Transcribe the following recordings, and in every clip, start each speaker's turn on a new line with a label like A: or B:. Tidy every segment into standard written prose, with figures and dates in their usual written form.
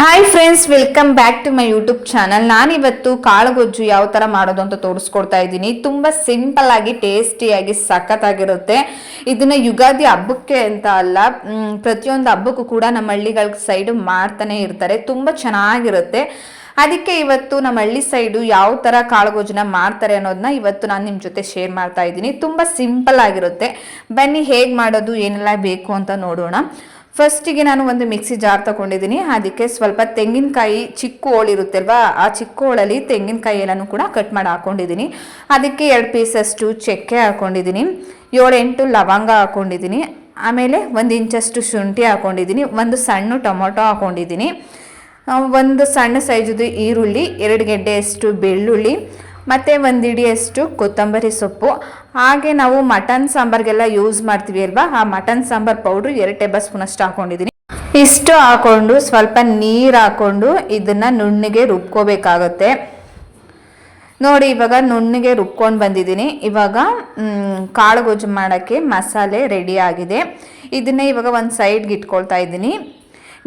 A: Hi friends, welcome back to my YouTube channel. ನಾನಿವತ್ತು ಕಾಳುಗೊಜ್ಜು ಯಾವ ಥರ ಮಾಡೋದು ಅಂತ ತೋರಿಸ್ಕೊಡ್ತಾ ಇದ್ದೀನಿ. ತುಂಬ ಸಿಂಪಲ್ ಆಗಿ ಟೇಸ್ಟಿಯಾಗಿ ಸಖತ್ತಾಗಿರುತ್ತೆ. ಇದನ್ನ ಯುಗಾದಿ ಹಬ್ಬಕ್ಕೆ ಅಂತ ಅಲ್ಲ, ಪ್ರತಿಯೊಂದು ಹಬ್ಬಕ್ಕೂ ಕೂಡ ನಮ್ಮ ಹಳ್ಳಿಗಳ ಸೈಡು ಮಾಡ್ತಾನೆ ಇರ್ತಾರೆ. ತುಂಬ ಚೆನ್ನಾಗಿರುತ್ತೆ. ಅದಕ್ಕೆ ಇವತ್ತು ನಮ್ಮ ಹಳ್ಳಿ ಸೈಡು ಯಾವ ಥರ ಕಾಳುಗೊಜ್ಜನ್ನ ಮಾಡ್ತಾರೆ ಅನ್ನೋದನ್ನ ಇವತ್ತು ನಾನು ನಿಮ್ಮ ಜೊತೆ ಶೇರ್ ಮಾಡ್ತಾ ಇದ್ದೀನಿ. ತುಂಬ ಸಿಂಪಲ್ ಆಗಿರುತ್ತೆ. ಬನ್ನಿ ಹೇಗೆ ಮಾಡೋದು, ಏನೆಲ್ಲ ಬೇಕು ಅಂತ ನೋಡೋಣ. ಫಸ್ಟಿಗೆ ನಾನು ಒಂದು ಮಿಕ್ಸಿ ಜಾರ್ ತಗೊಂಡಿದ್ದೀನಿ. ಅದಕ್ಕೆ ಸ್ವಲ್ಪ ತೆಂಗಿನಕಾಯಿ ಚಿಕ್ಕ ಹೋಳಿರುತ್ತೆ ಅಲ್ವಾ, ಆ ಚಿಕ್ಕ ಹೋಳಲ್ಲಿ ತೆಂಗಿನಕಾಯಿ ಎಲ್ಲನೂ ಕೂಡ ಕಟ್ ಮಾಡಿ ಹಾಕೊಂಡಿದ್ದೀನಿ. ಅದಕ್ಕೆ 2 ಪೀಸಷ್ಟು ಚಕ್ಕೆ ಹಾಕೊಂಡಿದ್ದೀನಿ, 7-8 ಲವಂಗ ಹಾಕೊಂಡಿದ್ದೀನಿ. ಆಮೇಲೆ 1 ಇಂಚಷ್ಟು ಶುಂಠಿ ಹಾಕೊಂಡಿದ್ದೀನಿ, ಒಂದು ಸಣ್ಣ ಟೊಮೊಟೊ ಹಾಕೊಂಡಿದ್ದೀನಿ, ಒಂದು ಸಣ್ಣ ಸೈಜದು ಈರುಳ್ಳಿ, 2 ಗೆಡ್ಡೆಯಷ್ಟು ಬೆಳ್ಳುಳ್ಳಿ, ಮತ್ತು 1 ಹಿಡಿಯಷ್ಟು ಕೊತ್ತಂಬರಿ ಸೊಪ್ಪು. ಹಾಗೆ ನಾವು ಮಟನ್ ಸಾಂಬಾರಿಗೆಲ್ಲ ಯೂಸ್ ಮಾಡ್ತೀವಿ ಅಲ್ವಾ, ಆ mutton sambar powder 2 table spoon ಅಷ್ಟು ಹಾಕೊಂಡಿದ್ದೀನಿ. ಇಷ್ಟು ಹಾಕೊಂಡು ಸ್ವಲ್ಪ ನೀರು ಹಾಕೊಂಡು ಇದನ್ನು ನುಣ್ಣಗೆ ರುಬ್ಕೋಬೇಕಾಗತ್ತೆ. ನೋಡಿ, ಇವಾಗ ನುಣ್ಣಗೆ ರುಬ್ಕೊಂಡು ಬಂದಿದ್ದೀನಿ. ಇವಾಗ ಕಾಳುಗೊಜ್ಜು ಮಾಡೋಕ್ಕೆ ಮಸಾಲೆ ರೆಡಿ ಆಗಿದೆ. ಇದನ್ನೇ ಇವಾಗ ಒಂದು ಸೈಡ್ಗೆ ಇಟ್ಕೊಳ್ತಾ ಇದ್ದೀನಿ.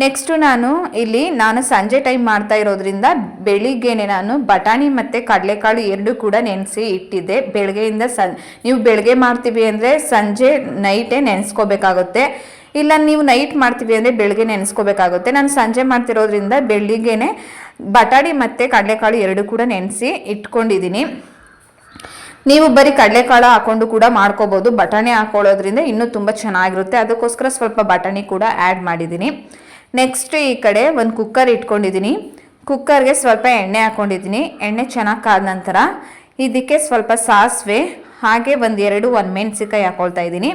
A: ನೆಕ್ಸ್ಟು ನಾನು ಸಂಜೆ ಟೈಮ್ ಮಾಡ್ತಾ ಇರೋದ್ರಿಂದ ಬೆಳಿಗ್ಗೆನೆ ನಾನು ಬಟಾಣಿ ಮತ್ತು ಕಡಲೆಕಾಳು 2 ಕೂಡ ನೆನೆಸಿ ಇಟ್ಟಿದ್ದೆ. ಬೆಳಗ್ಗೆಯಿಂದ ನೀವು ಬೆಳಗ್ಗೆ ಮಾಡ್ತೀವಿ ಅಂದರೆ ಸಂಜೆ ನೈಟೇ ನೆನೆಸ್ಕೋಬೇಕಾಗುತ್ತೆ, ಇಲ್ಲ ನೀವು ನೈಟ್ ಮಾಡ್ತೀವಿ ಅಂದರೆ ಬೆಳಗ್ಗೆ ನೆನೆಸ್ಕೋಬೇಕಾಗುತ್ತೆ. ನಾನು ಸಂಜೆ ಮಾಡ್ತಿರೋದ್ರಿಂದ ಬೆಳಿಗ್ಗೆನೆ ಬಟಾಣಿ ಮತ್ತು ಕಡಲೆಕಾಳು 2 ಕೂಡ ನೆನೆಸಿ ಇಟ್ಕೊಂಡಿದ್ದೀನಿ. ನೀವು ಬರೀ ಕಡಲೆಕಾಳು ಹಾಕೊಂಡು ಕೂಡ ಮಾಡ್ಕೋಬೋದು. ಬಟಾಣಿ ಹಾಕೊಳ್ಳೋದ್ರಿಂದ ಇನ್ನೂ ತುಂಬ ಚೆನ್ನಾಗಿರುತ್ತೆ. ಅದಕ್ಕೋಸ್ಕರ ಸ್ವಲ್ಪ ಬಟಾಣಿ ಕೂಡ ಆ್ಯಡ್ ಮಾಡಿದ್ದೀನಿ. ನೆಕ್ಸ್ಟ್ ಈ ಕಡೆ ಒಂದು ಕುಕ್ಕರ್ ಇಟ್ಕೊಂಡಿದ್ದೀನಿ. ಕುಕ್ಕರ್ಗೆ ಸ್ವಲ್ಪ ಎಣ್ಣೆ ಹಾಕ್ಕೊಂಡಿದ್ದೀನಿ. ಎಣ್ಣೆ ಚೆನ್ನಾಗಿ ಕಾದ ನಂತರ ಇದಕ್ಕೆ ಸ್ವಲ್ಪ ಸಾಸಿವೆ, ಹಾಗೆ 1-2 ಒಣಮೆಣಸಿನಕಾಯಿ ಹಾಕ್ಕೊಳ್ತಾ ಇದ್ದೀನಿ.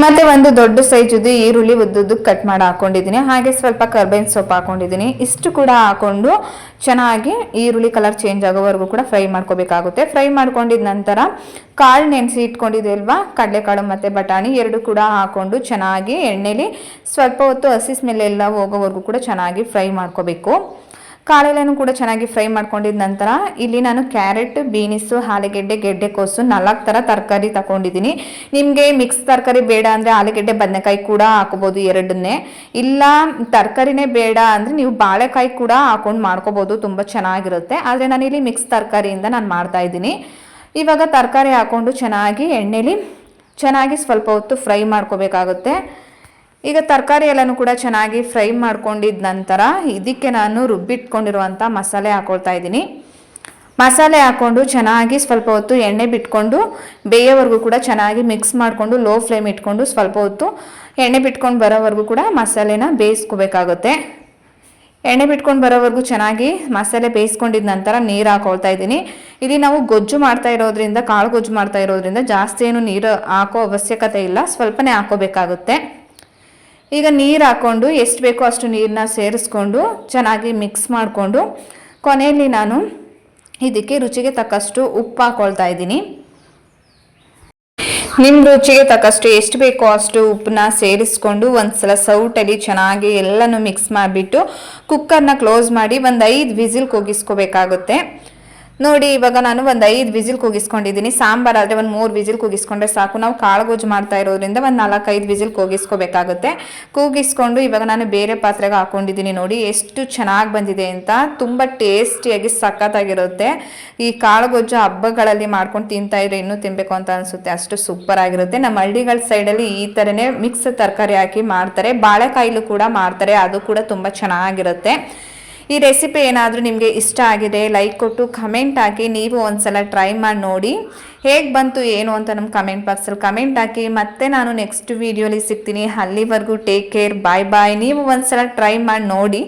A: ಮತ್ತು ಒಂದು ದೊಡ್ಡ ಸೈಜದು ಈರುಳ್ಳಿ ಉದ್ದುದ್ದಕ್ಕೆ ಕಟ್ ಮಾಡಿ ಹಾಕ್ಕೊಂಡಿದ್ದೀನಿ. ಹಾಗೆ ಸ್ವಲ್ಪ ಕರ್ಬೇವಿನ ಸೊಪ್ಪು ಹಾಕ್ಕೊಂಡಿದ್ದೀನಿ. ಇಷ್ಟು ಕೂಡ ಹಾಕ್ಕೊಂಡು ಚೆನ್ನಾಗಿ ಈರುಳ್ಳಿ ಕಲರ್ ಚೇಂಜ್ ಆಗೋವರೆಗೂ ಕೂಡ ಫ್ರೈ ಮಾಡ್ಕೋಬೇಕಾಗುತ್ತೆ. ಫ್ರೈ ಮಾಡ್ಕೊಂಡಿದ ನಂತರ ಕಾಳು ನೆನೆಸಿ ಇಟ್ಕೊಂಡಿದೆ ಅಲ್ವಾ, ಕಡಲೆಕಾಳು ಮತ್ತು ಬಟಾಣಿ 2 ಕೂಡ ಹಾಕ್ಕೊಂಡು ಚೆನ್ನಾಗಿ ಎಣ್ಣೆಲಿ ಸ್ವಲ್ಪ ಹೊತ್ತು ಹಸಿ ಸ್ಮೆಲ್ ಎಲ್ಲ ಹೋಗೋವರೆಗೂ ಕೂಡ ಚೆನ್ನಾಗಿ ಫ್ರೈ ಮಾಡ್ಕೋಬೇಕು. ಕಾಳೆಲ್ಲನೂ ಕೂಡ ಚೆನ್ನಾಗಿ ಫ್ರೈ ಮಾಡ್ಕೊಂಡಿದ ನಂತರ ಇಲ್ಲಿ ನಾನು ಕ್ಯಾರೆಟ್, ಬೀನಿಸು, ಆಲೂಗೆಡ್ಡೆ, ಗೆಡ್ಡೆಕೋಸು 4 ಥರ ತರಕಾರಿ ತಗೊಂಡಿದ್ದೀನಿ. ನಿಮಗೆ ಮಿಕ್ಸ್ ತರಕಾರಿ ಬೇಡ ಅಂದರೆ ಆಲೂಗೆಡ್ಡೆ, ಬದನೆಕಾಯಿ ಕೂಡ ಹಾಕೋಬೋದು, 2ನ್ನೇ. ಇಲ್ಲ ತರಕಾರಿನೇ ಬೇಡ ಅಂದರೆ ನೀವು ಬಾಳೆಕಾಯಿ ಕೂಡ ಹಾಕೊಂಡು ಮಾಡ್ಕೋಬೋದು, ತುಂಬ ಚೆನ್ನಾಗಿರುತ್ತೆ. ಆದರೆ ನಾನಿಲ್ಲಿ ಮಿಕ್ಸ್ ತರಕಾರಿಯಿಂದ ನಾನು ಮಾಡ್ತಾಯಿದ್ದೀನಿ. ಇವಾಗ ತರಕಾರಿ ಹಾಕ್ಕೊಂಡು ಚೆನ್ನಾಗಿ ಎಣ್ಣೆಲಿ ಚೆನ್ನಾಗಿ ಸ್ವಲ್ಪ ಹೊತ್ತು ಫ್ರೈ ಮಾಡ್ಕೋಬೇಕಾಗುತ್ತೆ. ಈಗ ತರಕಾರಿ ಎಲ್ಲನೂ ಕೂಡ ಚೆನ್ನಾಗಿ ಫ್ರೈ ಮಾಡ್ಕೊಂಡಿದ ನಂತರ ಇದಕ್ಕೆ ನಾನು ರುಬ್ಬಿಟ್ಕೊಂಡಿರುವಂಥ ಮಸಾಲೆ ಹಾಕ್ಕೊಳ್ತಾ ಇದ್ದೀನಿ. ಮಸಾಲೆ ಹಾಕ್ಕೊಂಡು ಚೆನ್ನಾಗಿ ಸ್ವಲ್ಪ ಹೊತ್ತು ಎಣ್ಣೆ ಬಿಟ್ಕೊಂಡು ಬೇಯೋವರೆಗೂ ಕೂಡ ಚೆನ್ನಾಗಿ ಮಿಕ್ಸ್ ಮಾಡಿಕೊಂಡು ಲೋ ಫ್ಲೇಮ್ ಇಟ್ಕೊಂಡು ಸ್ವಲ್ಪ ಹೊತ್ತು ಎಣ್ಣೆ ಬಿಟ್ಕೊಂಡು ಬರೋವರೆಗೂ ಕೂಡ ಮಸಾಲೆನ ಬೇಯಿಸ್ಕೋಬೇಕಾಗುತ್ತೆ. ಎಣ್ಣೆ ಬಿಟ್ಕೊಂಡು ಬರೋವರೆಗೂ ಚೆನ್ನಾಗಿ ಮಸಾಲೆ ಬೇಯಿಸ್ಕೊಂಡಿದ ನಂತರ ನೀರು ಹಾಕ್ಕೊಳ್ತಾ ಇದ್ದೀನಿ. ಇಲ್ಲಿ ನಾವು ಗೊಜ್ಜು ಮಾಡ್ತಾ ಇರೋದ್ರಿಂದ, ಕಾಳು ಗೊಜ್ಜು ಮಾಡ್ತಾ ಇರೋದ್ರಿಂದ ಜಾಸ್ತಿ ಏನು ನೀರು ಹಾಕೋ ಅವಶ್ಯಕತೆ ಇಲ್ಲ, ಸ್ವಲ್ಪನೇ ಹಾಕೋಬೇಕಾಗುತ್ತೆ. ಈಗ ನೀರು ಹಾಕ್ಕೊಂಡು ಎಷ್ಟು ಬೇಕೋ ಅಷ್ಟು ನೀರನ್ನ ಸೇರಿಸ್ಕೊಂಡು ಚೆನ್ನಾಗಿ ಮಿಕ್ಸ್ ಮಾಡಿಕೊಂಡು ಕೊನೆಯಲ್ಲಿ ನಾನು ಇದಕ್ಕೆ ರುಚಿಗೆ ತಕ್ಕಷ್ಟು ಉಪ್ಪು ಹಾಕ್ಕೊಳ್ತಾ ಇದ್ದೀನಿ. ನಿಮ್ಮ ರುಚಿಗೆ ತಕ್ಕಷ್ಟು ಎಷ್ಟು ಬೇಕೋ ಅಷ್ಟು ಉಪ್ಪನ್ನ ಸೇರಿಸ್ಕೊಂಡು ಒಂದ್ಸಲ ಸೌಟಲ್ಲಿ ಚೆನ್ನಾಗಿ ಎಲ್ಲನೂ ಮಿಕ್ಸ್ ಮಾಡಿಬಿಟ್ಟು ಕುಕ್ಕರ್ನ ಕ್ಲೋಸ್ ಮಾಡಿ ಒಂದು 5 ವಿಸಿಲ್ ಕೂಗಿಸ್ಕೋಬೇಕಾಗುತ್ತೆ. ನೋಡಿ, ಇವಾಗ ನಾನು ಒಂದು 5 ವಿಸಿಲ್ ಕೂಗಿಸ್ಕೊಂಡಿದ್ದೀನಿ. ಸಾಂಬಾರಾದರೆ ಒಂದು 3 ವಿಸಿಲ್ ಕೂಗಿಸ್ಕೊಂಡ್ರೆ ಸಾಕು. ನಾವು ಕಾಳುಗೊಜ್ಜು ಮಾಡ್ತಾ ಇರೋದ್ರಿಂದ ಒಂದು 4-5 ವಿಸಿಲ್ ಕೂಗಿಸ್ಕೋಬೇಕಾಗುತ್ತೆ. ಕೂಗಿಸ್ಕೊಂಡು ಇವಾಗ ನಾನು ಬೇರೆ ಪಾತ್ರೆಗೆ ಹಾಕ್ಕೊಂಡಿದ್ದೀನಿ. ನೋಡಿ ಎಷ್ಟು ಚೆನ್ನಾಗಿ ಬಂದಿದೆ ಅಂತ, ತುಂಬ ಟೇಸ್ಟಿಯಾಗಿ ಸಖತ್ತಾಗಿರುತ್ತೆ. ಈ ಕಾಳುಗೊಜ್ಜು ಹಬ್ಬಗಳಲ್ಲಿ ಮಾಡ್ಕೊಂಡು ತಿಂತಾ ಇದ್ರೆ ಇನ್ನೂ ತಿನ್ನಬೇಕು ಅಂತ ಅನಿಸುತ್ತೆ, ಅಷ್ಟು ಸೂಪರ್ ಆಗಿರುತ್ತೆ. ನಮ್ಮ ಹಳ್ಳಿಗಳ ಸೈಡಲ್ಲಿ ಈ ಥರನೇ ಮಿಕ್ಸ್ ತರಕಾರಿ ಹಾಕಿ ಮಾಡ್ತಾರೆ. ಬಾಳೆಕಾಯಿಲು ಕೂಡ ಮಾಡ್ತಾರೆ, ಅದು ಕೂಡ ತುಂಬ ಚೆನ್ನಾಗಿರುತ್ತೆ. ಈ ರೆಸಿಪಿ ಏನಾದರೂ ನಿಮಗೆ ಇಷ್ಟ ಆಗಿದೆ ಲೈಕ್ ಕೊಟ್ಟು ಕಮೆಂಟ್ ಹಾಕಿ. ನೀವು ಒಂದ್ಸಲ ಟ್ರೈ ಮಾಡಿ ನೋಡಿ ಹೇಗೆ ಬಂತು ಏನು ಅಂತ ನಮ್ಮ ಕಮೆಂಟ್ ಬಾಕ್ಸಲ್ಲಿ ಕಮೆಂಟ್ ಹಾಕಿ. ಮತ್ತೆ ನಾನು ನೆಕ್ಸ್ಟ್ ವೀಡಿಯೋಲಿ ಸಿಗ್ತೀನಿ. ಅಲ್ಲಿವರೆಗೂ ಟೇಕ್ ಕೇರ್, ಬಾಯ್ ಬಾಯ್. ನೀವು ಒಂದ್ಸಲ ಟ್ರೈ ಮಾಡಿ ನೋಡಿ.